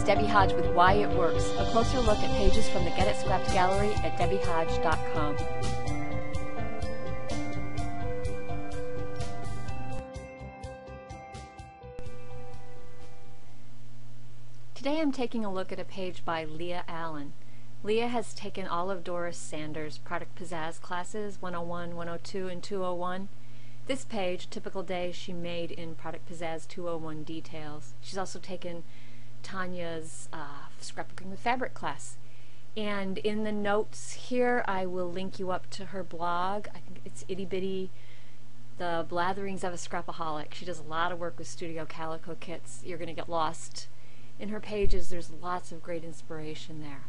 Debbie Hodge with Why It Works, a closer look at pages from the Get It Scrapped gallery at debbiehodge.com. Today I'm taking a look at a page by Leah Allen. Leah has taken all of Doris Sanders Product Pizzazz classes, 101, 102, and 201. This page, typical day, she made in Product Pizzazz 201 details. She's also taken Tania's Scrapbooking with Fabric class. And in the notes here, I will link you up to her blog. I think it's Itty Bitty, The Blatherings of a Scrapaholic. She does a lot of work with Studio Calico kits. You're going to get lost in her pages. There's lots of great inspiration there.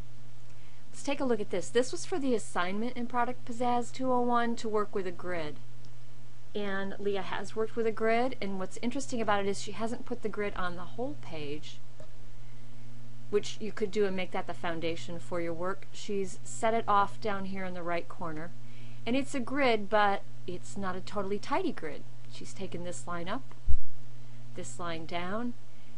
Let's take a look at this. This was for the assignment in Product Pizzazz 201 to work with a grid. And Leah has worked with a grid, and what's interesting about it is she hasn't put the grid on the whole page, which you could do and make that the foundation for your work. She's set it off down here in the right corner, and it's a grid, but it's not a totally tidy grid. She's taken this line up, this line down,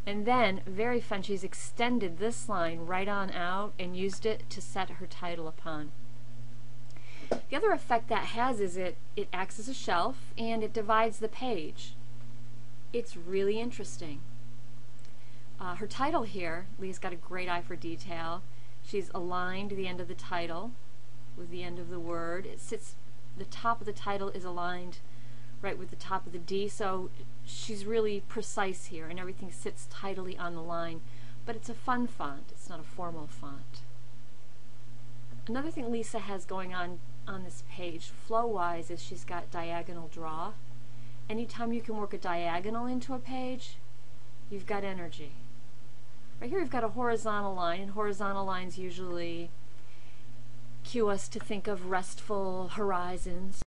and then, very fun, she's extended this line right on out and used it to set her title upon. The other effect that has is it acts as a shelf and it divides the page. It's really interesting. Her title here, Leah's got a great eye for detail. She's aligned the end of the title with the end of the word. It sits, the top of the title is aligned right with the top of the D, so she's really precise here and everything sits tidily on the line, but it's a fun font. It's not a formal font. Another thing Lisa has going on this page, flow-wise, is she's got diagonal draw. Anytime you can work a diagonal into a page, you've got energy. Right here we've got a horizontal line, and horizontal lines usually cue us to think of restful horizons.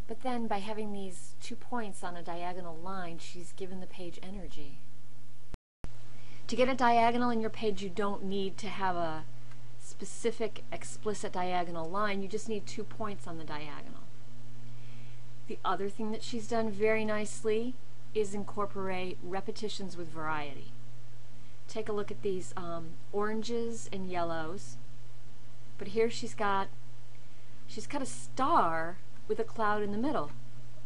But then by having these 2 points on a diagonal line, she's given the page energy. To get a diagonal in your page, you don't need to have a specific explicit diagonal line, you just need 2 points on the diagonal. The other thing that she's done very nicely is incorporate repetitions with variety. Take a look at these oranges and yellows, but here she's cut a star with a cloud in the middle.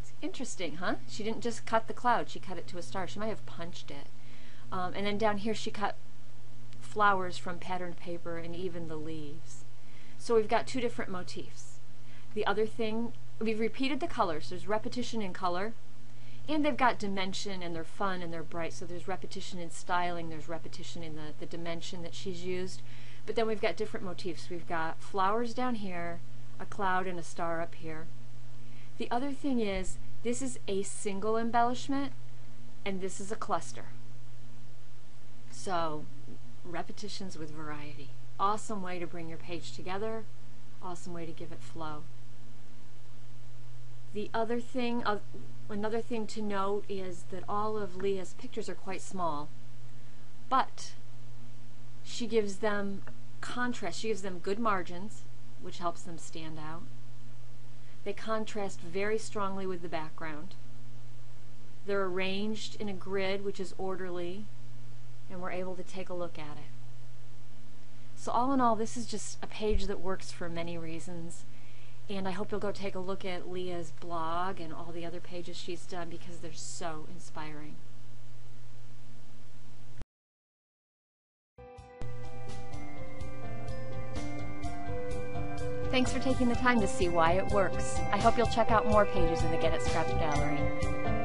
It's interesting, huh? She didn't just cut the cloud, she cut it to a star. She might have punched it. And then down here she cut flowers from patterned paper and even the leaves. So we've got 2 different motifs. The other thing, we've repeated the colors. There's repetition in color, and they've got dimension, and they're fun and they're bright. So there's repetition in styling, there's repetition in the dimension that she's used. But then we've got different motifs. We've got flowers down here, a cloud and a star up here. The other thing is, this is a single embellishment, and this is a cluster. So, repetitions with variety. Awesome way to bring your page together, awesome way to give it flow. The other thing, another thing to note is that all of Leah's pictures are quite small, but she gives them contrast. She gives them good margins, which helps them stand out. They contrast very strongly with the background. They're arranged in a grid which is orderly, and we're able to take a look at it. So all in all, this is just a page that works for many reasons, and I hope you'll go take a look at Leah's blog and all the other pages she's done because they're so inspiring. Thanks for taking the time to see Why It Works. I hope you'll check out more pages in the Get It Scrapped gallery.